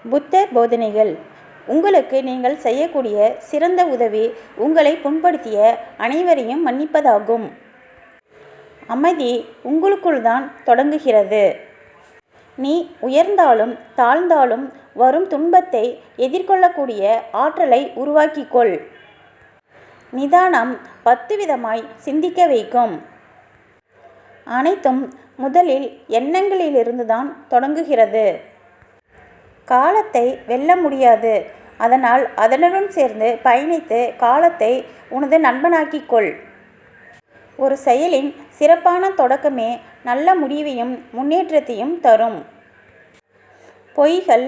புத்தர் போதனைகள். உங்களுக்கு நீங்கள் செய்யக்கூடிய சிறந்த உதவி உங்களை புண்படுத்திய அனைவரையும் மன்னிப்பதாகும். அமைதி உங்களுக்குள் தான் தொடங்குகிறது. நீ உயர்ந்தாலும் தாழ்ந்தாலும் வரும் துன்பத்தை எதிர்கொள்ளக்கூடிய ஆற்றலை உருவாக்கிக்கொள். நிதானம் 10 விதமாய் சிந்திக்க வைக்கும். அனைத்தும் முதலில் எண்ணங்களிலிருந்து தான் தொடங்குகிறது. காலத்தை வெல்ல முடியாது. அதனால் அதனுடன் சேர்ந்து பயணித்து காலத்தை உனது நண்பனாக்கிக்கொள். ஒரு செயலின் சிறப்பான தொடக்கமே நல்ல முடிவையும் முன்னேற்றத்தையும் தரும். பொய்கள்,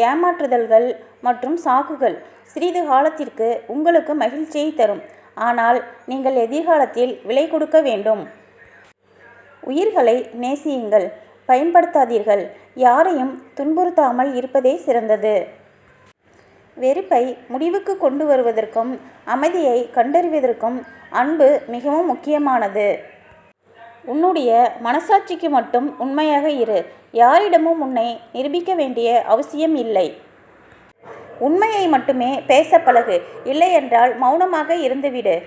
ஏமாற்றுதல்கள் மற்றும் சாக்குகள் சிறிது காலத்திற்கு உங்களுக்கு மகிழ்ச்சியை தரும். ஆனால் நீங்கள் எதிர்காலத்தில் விலை கொடுக்க வேண்டும். உயிர்களை நேசியுங்கள், பயன்படுத்தாதீர்கள். யாரையும் துன்புறுத்தாமல் இருப்பதே சிறந்தது. வெறுப்பை முடிவுக்கு கொண்டு வருவதற்கும் அமைதியை கண்டறிவதற்கும் அன்பு மிகவும் முக்கியமானது. உன்னுடைய மனசாட்சிக்கு மட்டும் உண்மையாக இரு. யாரிடமும் உன்னை நிரூபிக்க வேண்டிய அவசியம் இல்லை. உண்மையை மட்டுமே பேச பழகு. இல்லையென்றால் மௌனமாக இருந்துவிடு.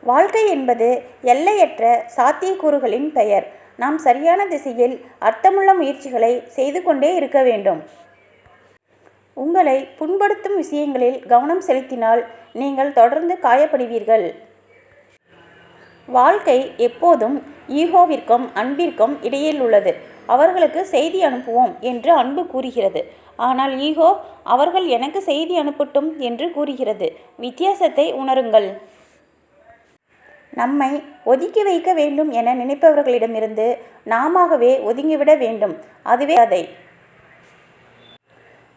வாழ்க்கை என்பது எல்லையற்ற சாத்தியக்கூறுகளின் பெயர். நாம் சரியான திசையில் அர்த்தமுள்ள முயற்சிகளை செய்து கொண்டே இருக்க வேண்டும். உங்களை புண்படுத்தும் விஷயங்களில் கவனம் செலுத்தினால் நீங்கள் தொடர்ந்து காயப்படுவீர்கள். வாழ்க்கை எப்போதும் ஈகோவிற்கும் அன்பிற்கும் இடையில் உள்ளது. அவர்களுக்கு செய்தி அனுப்புவோம் என்று அன்பு கூறுகிறது. ஆனால் ஈகோ அவர்கள் எனக்கு செய்தி அனுப்பட்டும் என்று கூறுகிறது. வித்தியாசத்தை உணருங்கள். நம்மை ஒதுக்கி வைக்க வேண்டும் என நினைப்பவர்களிடமிருந்து நாமவே ஒதுங்கிவிட வேண்டும். அதுவே அதை.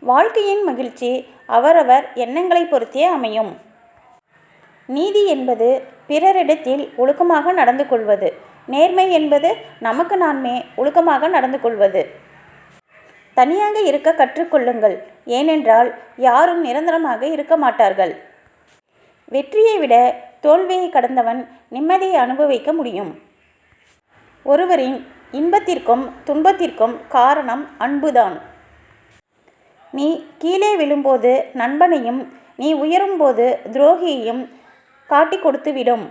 வாழ்க்கையின் மகிழ்ச்சி அவரவர் எண்ணங்களை பொறுத்தே அமையும். நீதி என்பது பிறரிடத்தில் ஒழுக்கமாக நடந்து கொள்வது. நேர்மை என்பது நமக்கு நாமே ஒழுக்கமாக நடந்து கொள்வது. தனியாக இருக்க கற்றுக்கொள்ளுங்கள். ஏனென்றால் யாரும் நிரந்தரமாக இருக்க மாட்டார்கள். வெற்றியை விட தோல்வியை கடந்தவன் நிம்மதியை அனுபவிக்க முடியும். ஒருவரின் இன்பத்திற்கும் துன்பத்திற்கும் காரணம் அன்புதான். நீ கீழே விழும்போது நண்பனையும் நீ உயரும்போது துரோகியையும் காட்டி கொடுத்துவிடும்.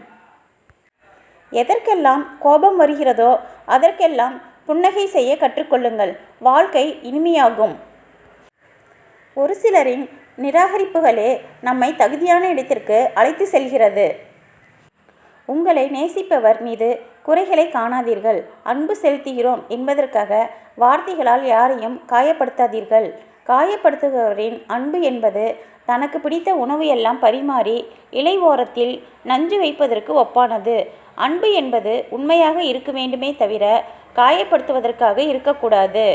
எதற்கெல்லாம் கோபம் வருகிறதோ அதற்கெல்லாம் புன்னகை செய்ய கற்றுக்கொள்ளுங்கள். வாழ்க்கை இனிமையாகும். ஒரு சிலரின் நிராகரிப்புகளே நம்மை தகுதியான இடத்திற்கு அழைத்து செல்கிறது. உங்களை நேசிப்பவர் மீது குறைகளை காணாதீர்கள். அன்பு செலுத்துகிறோம் என்பதற்காக வார்த்தைகளால் யாரையும் காயப்படுத்தாதீர்கள். காயப்படுத்துபவரின் அன்பு என்பது தனக்கு பிடித்த உணவு எல்லாம் பரிமாறி இலை ஓரத்தில் நஞ்சு வைப்பதற்கு ஒப்பானது. அன்பு என்பது உண்மையாக இருக்க வேண்டுமே தவிர காயப்படுத்துவதற்காக இருக்கக்கூடாது.